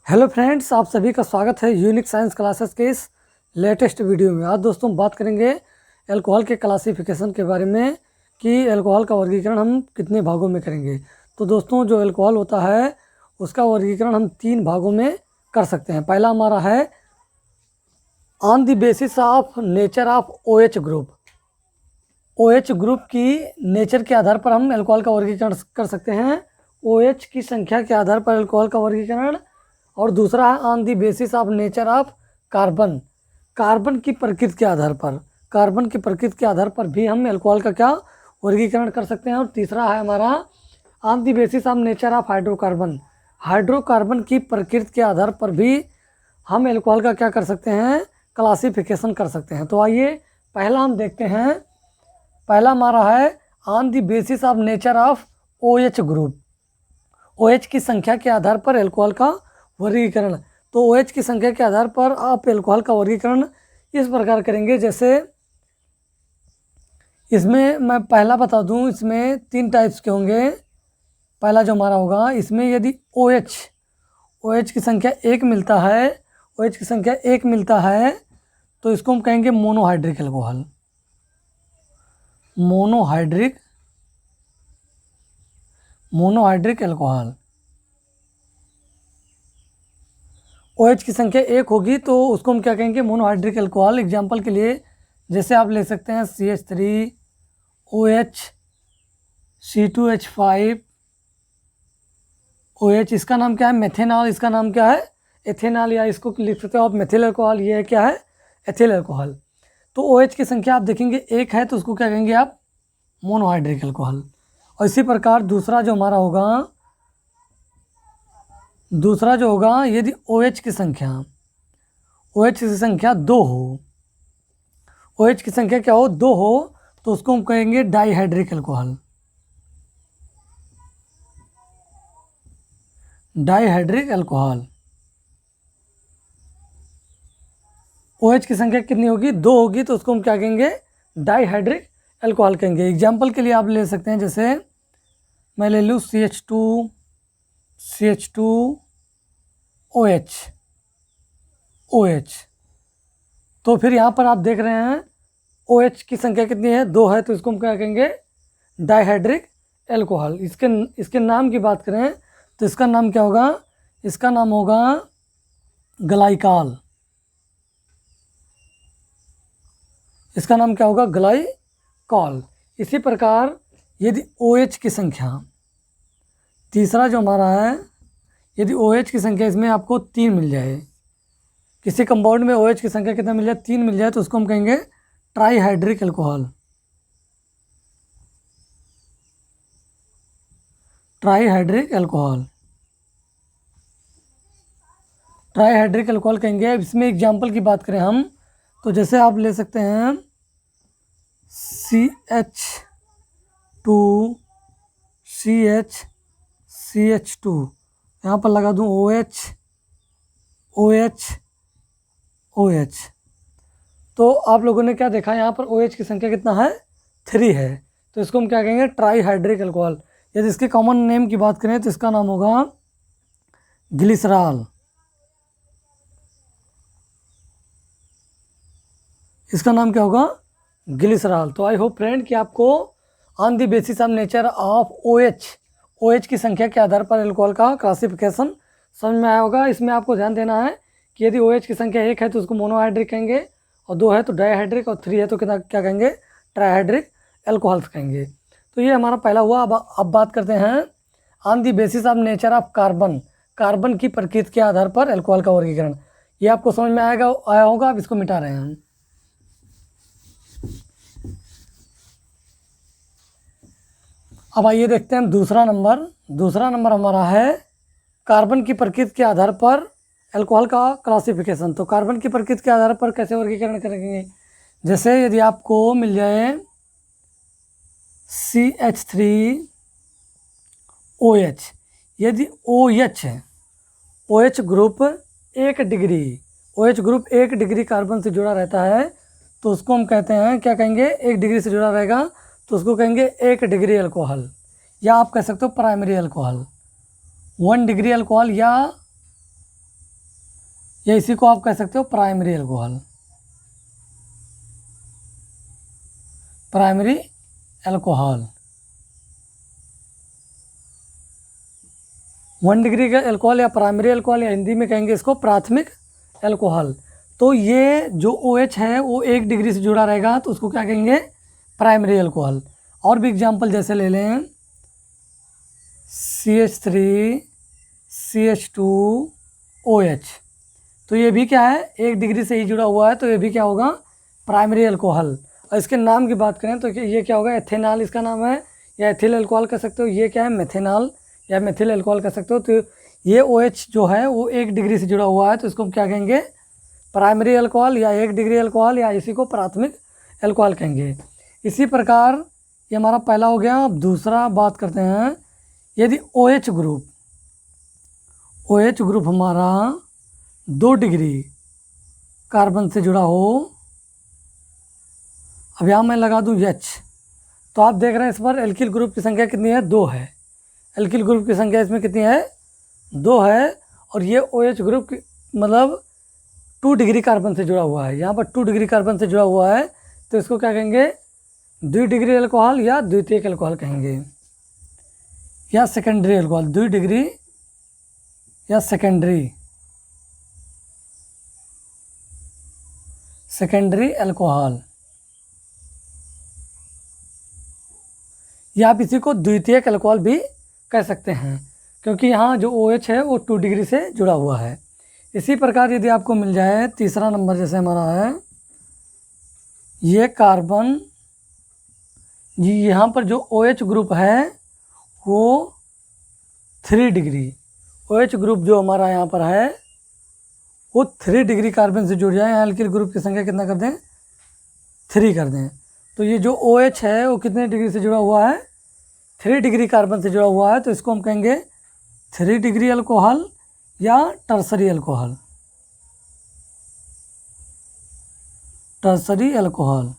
Hello friends, आप सभी का स्वागत है यूनिक साइंस क्लासेस के इस लेटेस्ट वीडियो में। आज दोस्तों बात करेंगे अल्कोहल के क्लासिफिकेशन के बारे में कि अल्कोहल का वर्गीकरण हम कितने भागों में करेंगे। तो दोस्तों जो अल्कोहल होता है उसका वर्गीकरण हम 3 भागों में कर सकते हैं। पहला हमारा है on the basis of nature of OH group. OH group की नेचर के आधार पर हम अल्कोहल का वर्गीकरण कर सकते हैं। OH की संख्या के आधार पर अल्कोहल का वर्गीकरण। और दूसरा है on the basis of nature of carbon. Carbon की प्रकृति के आधार पर, कार्बन की प्रकृति के आधार पर भी हम अल्कोहल का क्या वर्गीकरण कर सकते हैं। और तीसरा है हमारा on the basis of nature of hydrocarbon. Hydrocarbon की प्रकृति के आधार पर भी हम अल्कोहल का क्या कर सकते हैं, क्लासिफिकेशन कर सकते हैं। तो आइए पहला हम देखते हैं। पहला हमारा है on the basis of nature of OH group. OH की संख्या के आधार पर अल्कोहल का वर्गीकरण। तो OH की संख्या के आधार पर आप अल्कोहल का वर्गीकरण इस प्रकार करेंगे। जैसे इसमें मैं पहला बता दूं, इसमें 3 टाइप्स के होंगे। पहला जो हमारा होगा, इसमें यदि OH की संख्या 1 मिलता है, OH की संख्या 1 मिलता है तो इसको हम कहेंगे monohydric alcohol. Monohydric alcohol. OH की संख्या 1 होगी तो उसको हम क्या कहेंगे, मोनोहाइड्रिक अल्कोहल। एग्जाम्पल के लिए जैसे आप ले सकते हैं CH3OH, C2H5OH। इसका नाम क्या है, मेथेनॉल। इसका नाम क्या है, एथेनॉल, या इसको लिख सकते हो आप मेथिल अल्कोहल। ये है क्या है, एथिल अल्कोहल। तो OH की संख्या आप देखेंगे 1 है तो उसको क्या कहेंगे आप, मोनोहाइड्रिक अल्कोहल। और इसी प्रकार दूसरा जो हमारा होगा, यदि OH की संख्या 2 हो, OH की संख्या क्या हो, 2 हो, तो उसको हम कहेंगे dihydric alcohol. Dihydric alcohol. OH की संख्या कितनी होगी, 2 होगी, तो उसको हम क्या कहेंगे, डाइहाइड्रिक अल्कोहल कहेंगे। एग्जाम्पल के लिए आप ले सकते हैं, जैसे मैं ले लूँ CH2OH। तो फिर यहाँ पर आप देख रहे हैं OH की संख्या कितनी है, 2 है, तो इसको हम क्या कहेंगे, डाइहाइड्रिक अल्कोहल। इसके नाम की बात करें तो इसका नाम क्या होगा, इसका नाम होगा ग्लाइकॉल। इसका नाम क्या होगा, ग्लाइकॉल। इसी प्रकार यदि OH की संख्या, तीसरा जो हमारा है, यदि OH की संख्या इसमें आपको 3 मिल जाए, किसी कंपाउंड में OH की संख्या कितना मिल जाए, 3 मिल जाए, तो उसको हम कहेंगे trihydric alcohol. Trihydric alcohol, trihydric alcohol कहेंगे। अब इसमें एग्जाम्पल की बात करें हम तो जैसे आप ले सकते हैं CH2 यहाँ पर लगा दूं OH। तो आप लोगों ने क्या देखा, यहाँ पर OH की संख्या कितना है, 3 है, तो इसको हम क्या कहेंगे, ट्राईहाइड्रिक अल्कोहल। यदि इसके कॉमन नेम की बात करें तो इसका नाम होगा ग्लिसरॉल। इसका नाम क्या होगा, ग्लिसरॉल। तो आई होप फ्रेंड कि आपको on the basis of nature of OH की संख्या के आधार पर अल्कोहल का क्लासिफिकेशन समझ में आया होगा। इसमें आपको ध्यान देना है कि यदि OH की संख्या 1 है तो उसको मोनोहाइड्रिक कहेंगे, और 2 है तो डाइहाइड्रिक, और 3 है तो क्या कहेंगे, ट्राईहाइड्रिक अल्कोहल्स कहेंगे। तो ये हमारा पहला हुआ। अब बात करते हैं on the basis of nature of carbon. Carbon की प्रकृति के आधार पर अल्कोहल का वर्गीकरण। ये आपको समझ में आया होगा। अब इसको मिटा रहे हैं हम। अब आइए देखते हैं दूसरा नंबर हमारा है कार्बन की प्रकृति के आधार पर अल्कोहल का क्लासिफिकेशन। तो कार्बन की प्रकृति के आधार पर कैसे वर्गीकरण करेंगे, जैसे यदि आपको मिल जाए CH3OH, यदि OH ग्रुप 1 डिग्री कार्बन से जुड़ा रहता है तो उसको हम कहते हैं, क्या कहेंगे, 1 डिग्री से जुड़ा रहेगा तो उसको कहेंगे 1 डिग्री अल्कोहल, या आप कह सकते हो प्राइमरी अल्कोहल। 1 डिग्री अल्कोहल या या इसी को आप कह सकते हो primary alcohol, primary alcohol. 1 degree का अल्कोहल या प्राइमरी अल्कोहल, या हिंदी में कहेंगे इसको प्राथमिक अल्कोहल। तो ये जो OH है वो 1 डिग्री से जुड़ा रहेगा, तो उसको क्या कहेंगे, प्राइमरी अल्कोहल। और भी एग्जांपल जैसे ले लें CH3 CH2OH, तो ये भी क्या है, 1 डिग्री से ही जुड़ा हुआ है, तो ये भी क्या होगा, प्राइमरी अल्कोहल। और इसके नाम की बात करें तो ये क्या होगा, एथेनॉल इसका नाम है, या एथिल अल्कोहल कह सकते हो। ये क्या है, मेथेनॉल या मेथिल अल्कोहल कह सकते हो। तो ये OH जो है वो 1 डिग्री से जुड़ा हुआ है, तो इसको हम क्या कहेंगे, प्राइमरी अल्कोहल या 1 डिग्री अल्कोहल, या इसी को प्राथमिक अल्कोहल कहेंगे। इसी प्रकार ये हमारा पहला हो गया। अब दूसरा बात करते हैं, यदि OH ग्रुप हमारा 2 डिग्री कार्बन से जुड़ा हो, अब यहाँ मैं लगा दूँ H, तो आप देख रहे हैं इस पर एल्किल ग्रुप की संख्या कितनी है, 2 है। एल्किल ग्रुप की संख्या इसमें कितनी है, 2 है। और ये OH ग्रुप मतलब 2 डिग्री कार्बन से जुड़ा हुआ है, यहाँ पर 2 डिग्री कार्बन से जुड़ा हुआ है, तो इसको क्या कहेंगे, 2 डिग्री अल्कोहल या द्वितीयक अल्कोहल कहेंगे, या सेकेंडरी अल्कोहल। 2 डिग्री या सेकेंडरी अल्कोहल, या आप इसी को द्वितीयक अल्कोहल भी कह सकते हैं, क्योंकि यहाँ जो OH है वो 2 डिग्री से जुड़ा हुआ है। इसी प्रकार यदि आपको मिल जाए तीसरा नंबर, जैसे हमारा है ये कार्बन जी, यहाँ पर जो OH ग्रुप है वो 3 डिग्री, OH ग्रुप जो हमारा यहाँ पर है वो 3 डिग्री कार्बन से जुड़ जाए। यहाँ एल्किल ग्रुप की संख्या कितना कर दें, 3 कर दें। तो ये जो OH है वो कितने डिग्री से जुड़ा हुआ है, 3 डिग्री कार्बन से जुड़ा हुआ है, तो इसको हम कहेंगे 3 डिग्री अल्कोहल या टर्सरी अल्कोहल, टर्सरी अल्कोहल।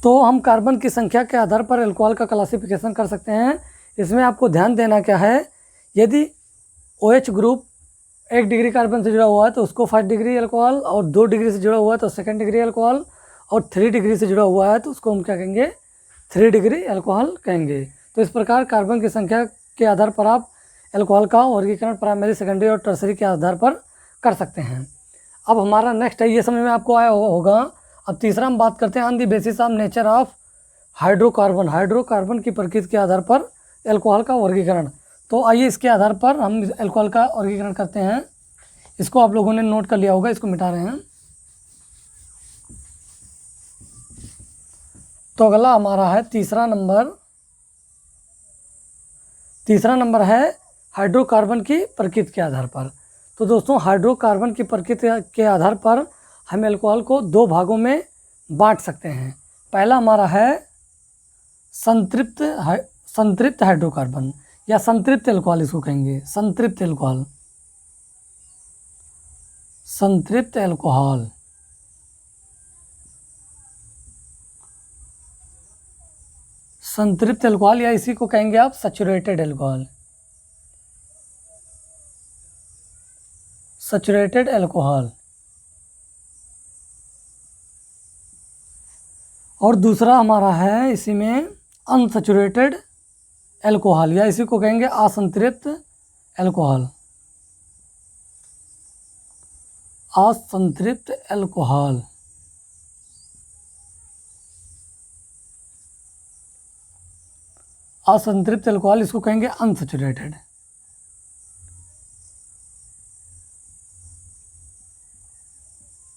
तो हम कार्बन की संख्या के आधार पर अल्कोहल का क्लासिफिकेशन कर सकते हैं। इसमें आपको ध्यान देना क्या है, यदि OH ग्रुप 1 डिग्री कार्बन से जुड़ा हुआ है तो उसको 5 डिग्री अल्कोहल, और 2 डिग्री से जुड़ा हुआ है तो 2nd डिग्री अल्कोहल, और 3 डिग्री से जुड़ा हुआ है तो उसको हम क्या कहेंगे, 3 डिग्री अल्कोहल कहेंगे। तो इस प्रकार कार्बन की संख्या के आधार पर आप अल्कोहल का वर्गीकरण प्राइमरी, सेकेंडरी और टर्सरी के आधार पर कर सकते हैं। अब हमारा नेक्स्ट है, ये समझ में आपको आया होगा। अब तीसरा हम बात करते हैं on the basis of nature of hydrocarbon, hydrocarbon की प्रकृति के आधार पर अल्कोहल का वर्गीकरण। तो आइए इसके आधार पर हम अल्कोहल का वर्गीकरण करते हैं। इसको आप लोगों ने नोट कर लिया होगा, इसको मिटा रहे हैं। तो अगला हमारा है तीसरा नंबर है हाइड्रोकार्बन की प्रकृति के आधार पर। तो दोस्तों हाइड्रोकार्बन की प्रकृति के आधार पर हम अल्कोहल को 2 भागों में बांट सकते हैं। पहला हमारा है संतृप्त हाइड्रोकार्बन या संतृप्त अल्कोहल, इसको कहेंगे संतृप्त अल्कोहल, संतृप्त अल्कोहल। संतृप्त अल्कोहल या इसी को कहेंगे आप सैचुरेटेड अल्कोहल, सैचुरेटेड अल्कोहल। और दूसरा हमारा है इसी में अनसैचुरेटेड अल्कोहल या इसी को कहेंगे असंतृप्त अल्कोहल, असंतृप्त अल्कोहल। असंतृप्त अल्कोहल इसको कहेंगे अनसैचुरेटेड।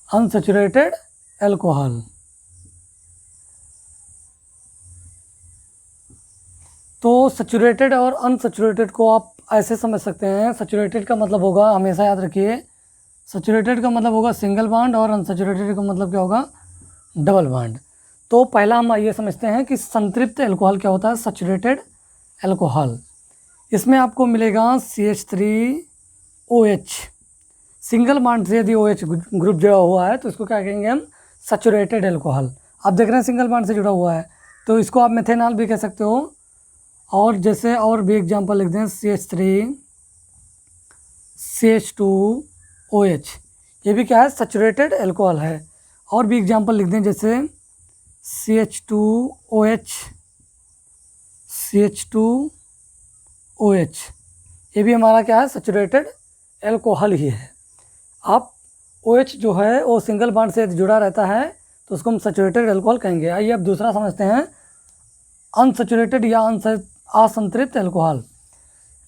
Unsaturated alcohol. तो सैचुरेटेड और अनसैचुरेटेड को आप ऐसे समझ सकते हैं। सैचुरेटेड का मतलब होगा, हमेशा याद रखिए, सैचुरेटेड का मतलब होगा सिंगल बॉन्ड और अनसैचुरेटेड का मतलब क्या होगा, डबल बॉन्ड। तो पहला हम ये समझते हैं कि संतृप्त अल्कोहल क्या होता है, सैचुरेटेड अल्कोहल। इसमें आपको मिलेगा CH3OH, सिंगल बॉन्ड से यदि OH ग्रुप जुड़ा हुआ है तो इसको क्या कहेंगे हम, सैचुरेटेड अल्कोहल। आप देख रहे हैं सिंगल बॉन्ड से जुड़ा हुआ है तो इसको आप मेथेनॉल भी कह सकते हो। और जैसे और भी एग्जांपल लिख दें, CH3 CH2OH, ये भी क्या है, सैचुरेटेड एल्कोहल है। और भी एग्जांपल लिख दें, जैसे CH2OH, CH2OH, ये भी हमारा क्या है, सैचुरेटेड एल्कोहल ही है। आप OH जो है वो सिंगल बॉन्ड से जुड़ा रहता है तो उसको हम सैचुरेटेड एल्कोहल कहेंगे। आइए अब दूसरा समझते हैं, अनसैचुरेटेड या असंतृप्त एल्कोहल।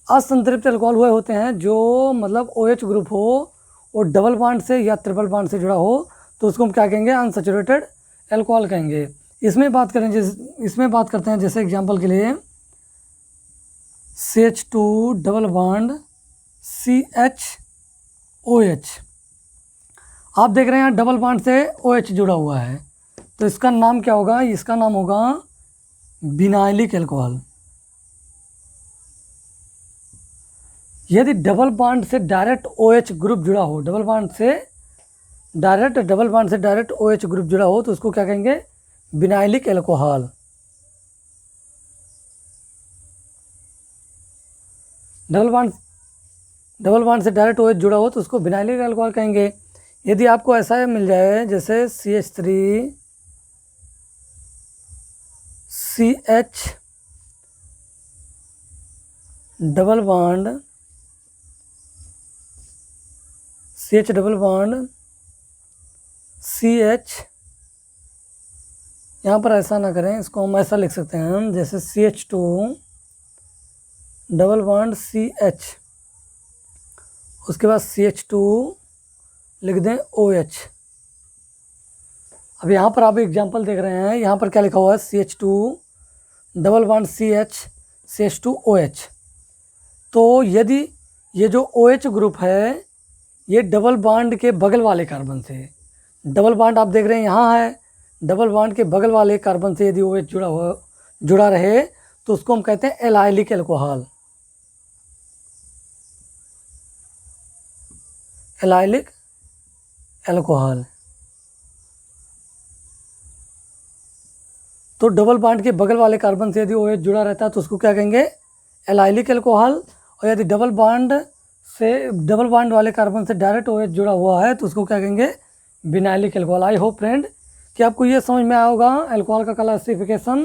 असंतृप्त एल्कोहल हुए होते हैं जो मतलब OH ग्रुप हो, वो डबल बॉन्ड से या ट्रिपल बॉन्ड से जुड़ा हो, तो उसको हम क्या कहेंगे, अनसैचुरेटेड एल्कोहल कहेंगे। इसमें बात करते हैं जैसे एग्जांपल के लिए CH2 डबल बॉन्ड CHOH। आप देख रहे हैं यहाँ डबल बॉन्ड से OH जुड़ा हुआ है, तो इसका नाम क्या होगा, इसका नाम होगा विनाइलिक एल्कोहल। यदि डबल बॉन्ड से डायरेक्ट OH ग्रुप जुड़ा हो, डबल बॉन्ड से डायरेक्ट OH ग्रुप जुड़ा हो, तो उसको क्या कहेंगे, विनाइलिक एल्कोहल। डबल बॉन्ड से डायरेक्ट OH जुड़ा हो तो उसको विनाइलिक एल्कोहल कहेंगे। यदि आपको ऐसा मिल जाए जैसे CH3CH डबल बॉन्ड CH, यहाँ पर ऐसा ना करें, इसको हम ऐसा लिख सकते हैं जैसे CH2 डबल बॉन्ड CH, उसके बाद CH2 लिख दें OH। अब यहाँ पर आप एग्जांपल देख रहे हैं, यहाँ पर क्या लिखा हुआ है, CH2 double bond CH CH2OH। तो यदि ये जो OH ग्रुप है ये डबल बॉन्ड के बगल वाले कार्बन से, डबल बॉन्ड आप देख रहे हैं यहाँ है, डबल बॉन्ड के बगल वाले कार्बन से यदि OH जुड़ा रहे तो उसको हम कहते हैं एलाइलिक एल्कोहल। Allylic alcohol. तो डबल बॉन्ड के बगल वाले कार्बन से यदि OH जुड़ा रहता है तो उसको क्या कहेंगे, एलाइलिक एल्कोहल। और यदि डबल बॉन्ड वाले कार्बन से डायरेक्ट OH जुड़ा हुआ है तो उसको क्या कहेंगे, vinylic alcohol. I hope friend कि आपको ये समझ में आया होगा एल्कोहल का क्लासिफिकेशन।